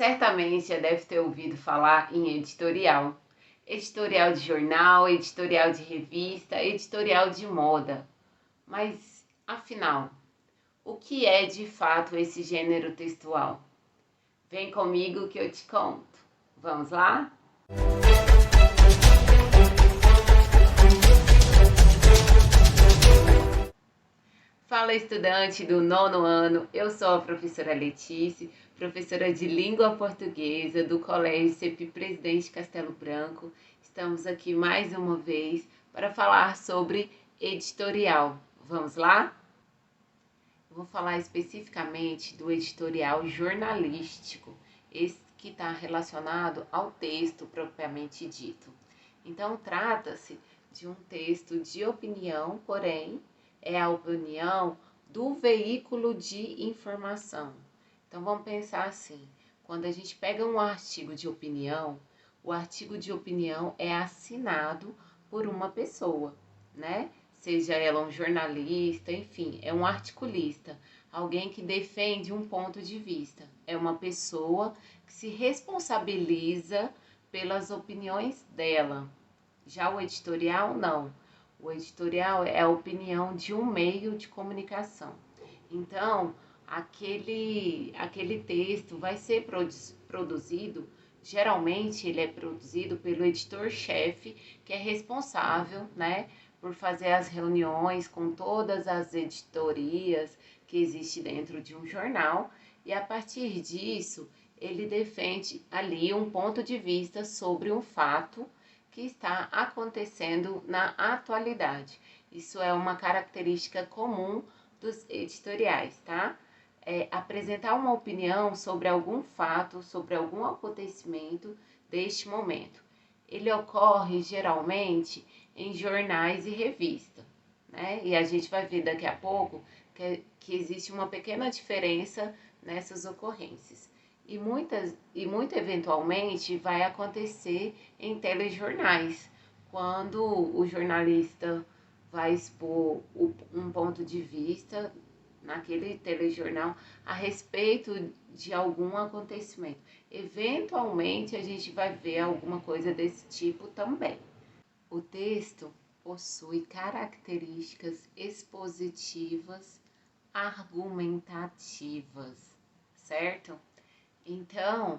certamente já deve ter ouvido falar em editorial. Editorial de jornal, editorial de revista, editorial de moda. Mas, afinal, o que é de fato esse gênero textual? Vem comigo que eu te conto. Vamos lá? Fala, estudante do 9º ano, eu sou a professora Letícia, professora de língua portuguesa do Colégio CEPI Presidente Castelo Branco. Estamos aqui mais uma vez para falar sobre editorial. Vamos lá? Eu vou falar especificamente do editorial jornalístico, esse que está relacionado ao texto propriamente dito. Então, trata-se de um texto de opinião, porém, é a opinião do veículo de informação. Então, vamos pensar assim, quando a gente pega um artigo de opinião, o artigo de opinião é assinado por uma pessoa, né? Seja ela um jornalista, enfim, é um articulista, alguém que defende um ponto de vista. É uma pessoa que se responsabiliza pelas opiniões dela. Já o editorial, não. O editorial é a opinião de um meio de comunicação. Então, aquele texto vai ser produzido, geralmente ele é produzido pelo editor-chefe, que é responsável, né, por fazer as reuniões com todas as editorias que existem dentro de um jornal, e a partir disso, ele defende ali um ponto de vista sobre um fato que está acontecendo na atualidade. Isso é uma característica comum dos editoriais, tá? Apresentar uma opinião sobre algum fato, sobre algum acontecimento deste momento. Ele ocorre geralmente em jornais e revistas, né? E a gente vai ver daqui a pouco que existe uma pequena diferença nessas ocorrências. E muito eventualmente vai acontecer em telejornais, quando o jornalista vai expor um ponto de vista naquele telejornal a respeito de algum acontecimento. Eventualmente a gente vai ver alguma coisa desse tipo também. O texto possui características expositivas, argumentativas, certo? Então,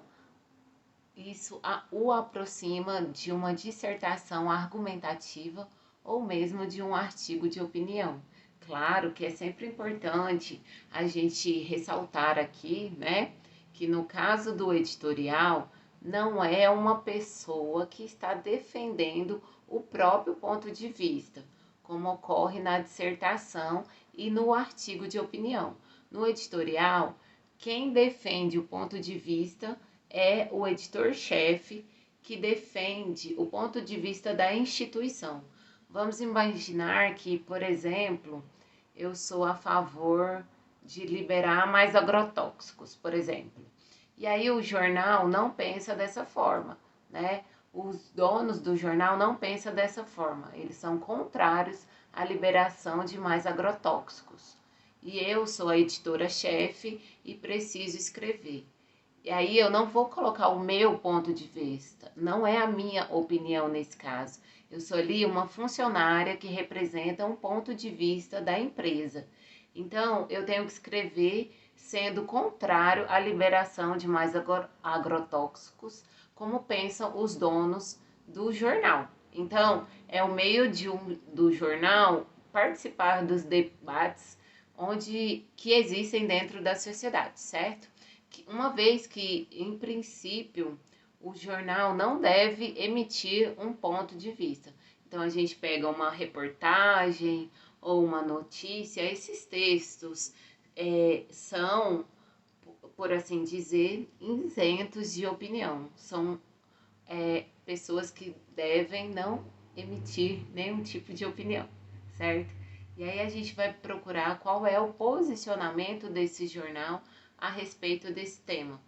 isso o aproxima de uma dissertação argumentativa ou mesmo de um artigo de opinião. Claro que é sempre importante a gente ressaltar aqui, né, que no caso do editorial, não é uma pessoa que está defendendo o próprio ponto de vista, como ocorre na dissertação e no artigo de opinião. No editorial, quem defende o ponto de vista é o editor-chefe, que defende o ponto de vista da instituição. Vamos imaginar que, por exemplo, eu sou a favor de liberar mais agrotóxicos, por exemplo. E aí o jornal não pensa dessa forma, né? Os donos do jornal não pensam dessa forma. Eles são contrários à liberação de mais agrotóxicos. E eu sou a editora-chefe e preciso escrever. E aí eu não vou colocar o meu ponto de vista, não é a minha opinião nesse caso. Eu sou ali uma funcionária que representa um ponto de vista da empresa. Então, eu tenho que escrever sendo contrário à liberação de mais agrotóxicos, como pensam os donos do jornal. Então, é o meio do jornal participar dos debates que existem dentro da sociedade, certo? Uma vez que, em princípio, o jornal não deve emitir um ponto de vista. Então, a gente pega uma reportagem ou uma notícia, esses textos são, por assim dizer, isentos de opinião. São pessoas que devem não emitir nenhum tipo de opinião, certo? E aí a gente vai procurar qual é o posicionamento desse jornal a respeito desse tema.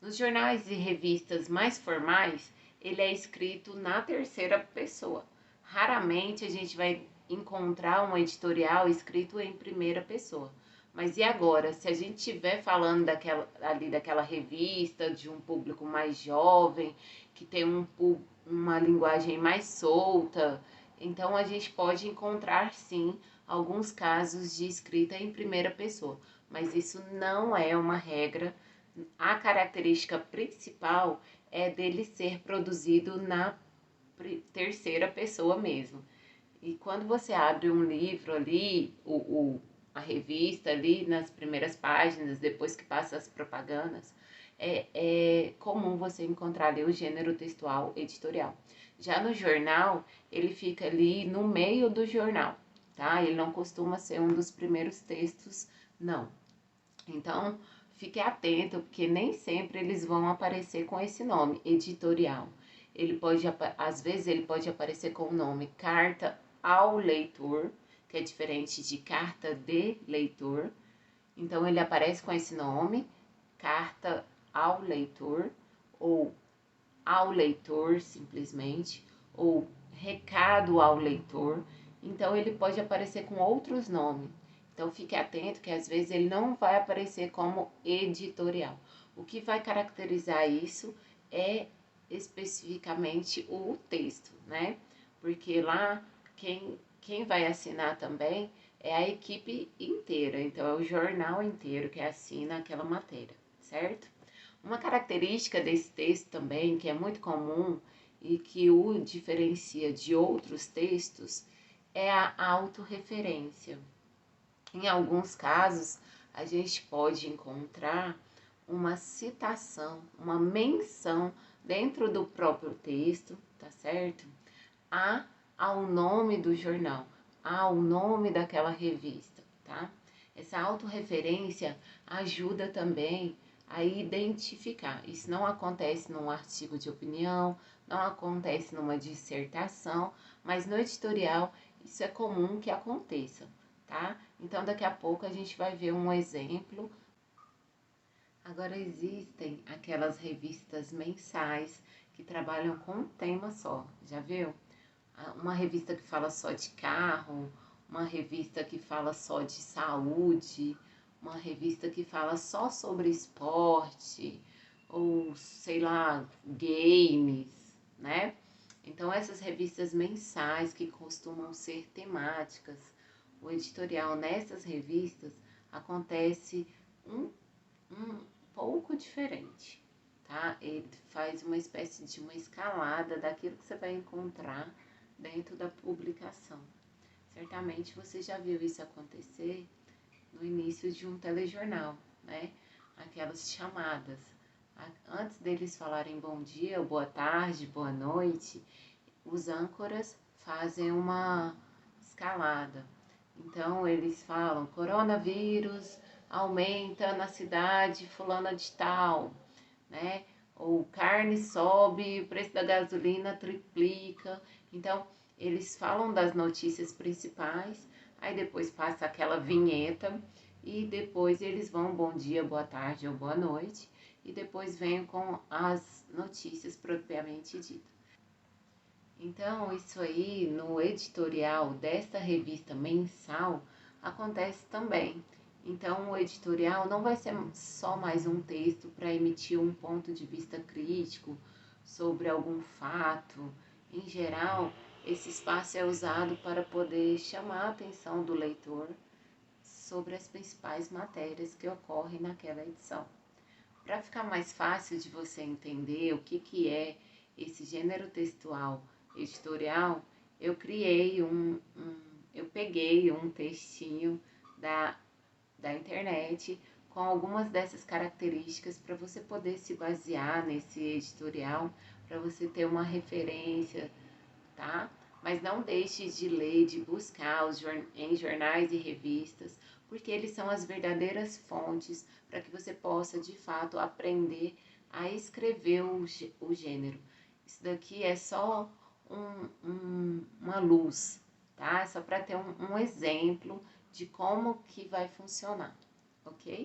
Nos jornais e revistas mais formais, ele é escrito na terceira pessoa. Raramente a gente vai encontrar um editorial escrito em primeira pessoa, Mas e agora? Se a gente estiver falando daquela revista, de um público mais jovem, que tem uma linguagem mais solta, então a gente pode encontrar sim alguns casos de escrita em primeira pessoa, mas isso não é uma regra. A característica principal é dele ser produzido na terceira pessoa mesmo. E quando você abre um livro ali, a revista ali nas primeiras páginas, depois que passa as propagandas, é comum você encontrar ali o gênero textual editorial. Já no jornal, ele fica ali no meio do jornal, tá? Ele não costuma ser um dos primeiros textos, não. Então, fique atento, porque nem sempre eles vão aparecer com esse nome, editorial. Ele pode, às vezes, ele pode aparecer com o nome carta ao leitor, que é diferente de carta de leitor. Então, ele aparece com esse nome, carta ao leitor, ou ao leitor, simplesmente, ou recado ao leitor. Então, ele pode aparecer com outros nomes. Então, fique atento que às vezes ele não vai aparecer como editorial. O que vai caracterizar isso é especificamente o texto, né? Porque lá quem vai assinar também é a equipe inteira, então é o jornal inteiro que assina aquela matéria, certo? Uma característica desse texto também, que é muito comum e que o diferencia de outros textos, é a autorreferência. Em alguns casos, a gente pode encontrar uma citação, uma menção dentro do próprio texto, tá certo? Ao nome do jornal, ao nome daquela revista, tá? Essa autorreferência ajuda também a identificar. Isso não acontece num artigo de opinião, não acontece numa dissertação, mas no editorial isso é comum que aconteça, tá? Então daqui a pouco a gente vai ver um exemplo. Agora existem aquelas revistas mensais que trabalham com um tema só, já viu? Uma revista que fala só de carro, uma revista que fala só de saúde, uma revista que fala só sobre esporte, ou sei lá, games, né? Então, essas revistas mensais que costumam ser temáticas, o editorial nessas revistas acontece um pouco diferente, tá? Ele faz uma espécie de uma escalada daquilo que você vai encontrar dentro da publicação. Certamente você já viu isso acontecer no início de um telejornal, né? Aquelas chamadas. Antes deles falarem bom dia, boa tarde, boa noite, os âncoras fazem uma escalada. Então eles falam: coronavírus aumenta na cidade fulana de tal, né? Ou carne sobe, o preço da gasolina triplica. Então, eles falam das notícias principais, aí depois passa aquela vinheta e depois eles vão bom dia, boa tarde ou boa noite e depois vem com as notícias propriamente ditas. Então, isso aí no editorial desta revista mensal acontece também. Então, o editorial não vai ser só mais um texto para emitir um ponto de vista crítico sobre algum fato. Em geral, esse espaço é usado para poder chamar a atenção do leitor sobre as principais matérias que ocorrem naquela edição. Para ficar mais fácil de você entender o que é esse gênero textual editorial, eu peguei um textinho da internet com algumas dessas características para você poder se basear nesse editorial, para você ter uma referência, tá? Mas não deixe de ler, de buscar em jornais e revistas, porque eles são as verdadeiras fontes para que você possa, de fato, aprender a escrever o gênero. Isso daqui é só uma luz, tá? É só para ter um exemplo de como que vai funcionar, ok?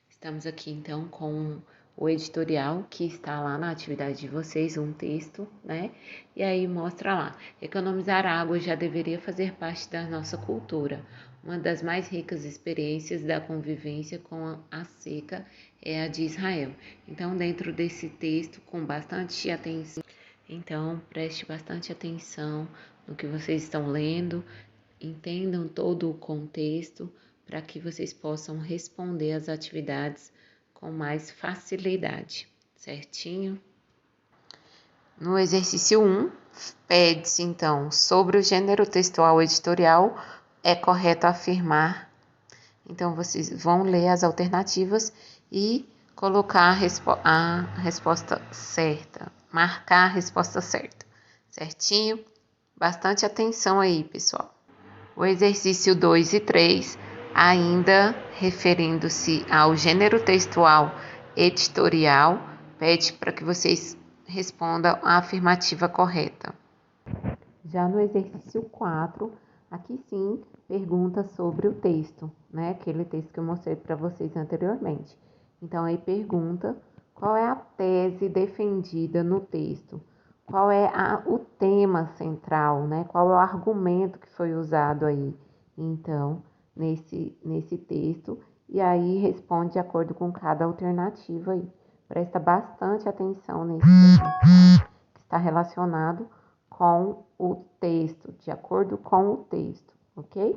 Estamos aqui então com o editorial que está lá na atividade de vocês, um texto, né? E aí mostra lá, economizar água já deveria fazer parte da nossa cultura. Uma das mais ricas experiências da convivência com a seca é a de Israel. Então, dentro desse texto, com bastante atenção, então preste bastante atenção no que vocês estão lendo, entendam todo o contexto para que vocês possam responder às atividades com mais facilidade, certinho? No exercício 1, pede-se então sobre o gênero textual editorial, é correto afirmar. Então vocês vão ler as alternativas e colocar a resposta certa, marcar a resposta certa, certinho? Bastante atenção aí, pessoal. O exercício 2 e 3, ainda referindo-se ao gênero textual editorial, pede para que vocês respondam a afirmativa correta. Já no exercício 4, aqui sim, pergunta sobre o texto, né? Aquele texto que eu mostrei para vocês anteriormente. Então, aí pergunta qual é a tese defendida no texto, qual é o tema central, né? Qual é o argumento que foi usado aí, então, nesse texto, e aí responde de acordo com cada alternativa aí. Presta bastante atenção nesse texto, que está relacionado com o texto, de acordo com o texto, ok?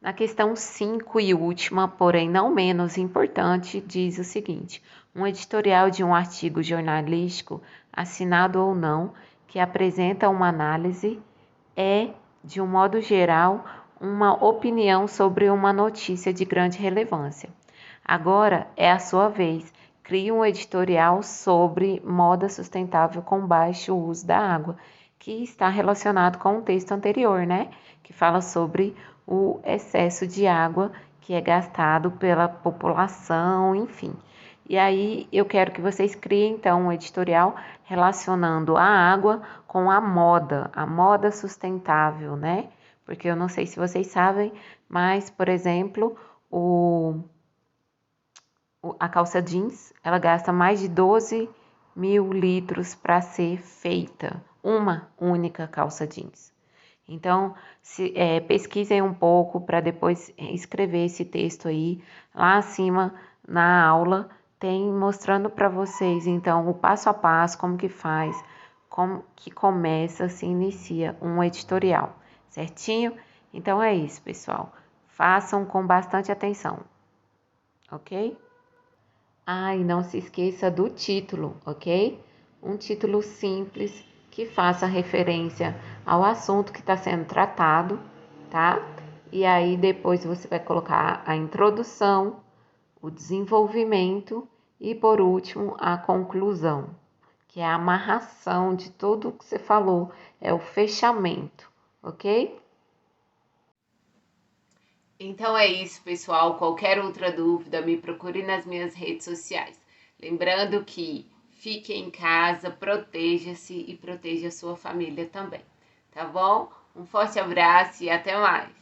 Na questão 5 e última, porém não menos importante, diz o seguinte: um editorial de um artigo jornalístico, assinado ou não, que apresenta uma análise é, de um modo geral, uma opinião sobre uma notícia de grande relevância. Agora é a sua vez. Crie um editorial sobre moda sustentável com baixo uso da água, que está relacionado com o texto anterior, né? Que fala sobre o excesso de água que é gastado pela população, enfim. E aí eu quero que vocês criem então um editorial relacionando a água com a moda sustentável, né? Porque eu não sei se vocês sabem, mas, por exemplo, a calça jeans, ela gasta mais de 12.000 litros para ser feita, uma única calça jeans. Então, pesquisem um pouco para depois escrever esse texto aí. Lá acima, na aula, tem mostrando para vocês, então, o passo a passo, como que faz, como que começa, se inicia um editorial, certinho? Então, é isso, pessoal. Façam com bastante atenção, ok? E não se esqueça do título, ok? Um título simples que faça referência ao assunto que está sendo tratado, tá? E aí depois você vai colocar a introdução, o desenvolvimento e por último a conclusão, que é a amarração de tudo o que você falou, é o fechamento, ok? Então é isso, pessoal. Qualquer outra dúvida, me procure nas minhas redes sociais. Lembrando que fique em casa, proteja-se e proteja a sua família também, tá bom? Um forte abraço e até mais!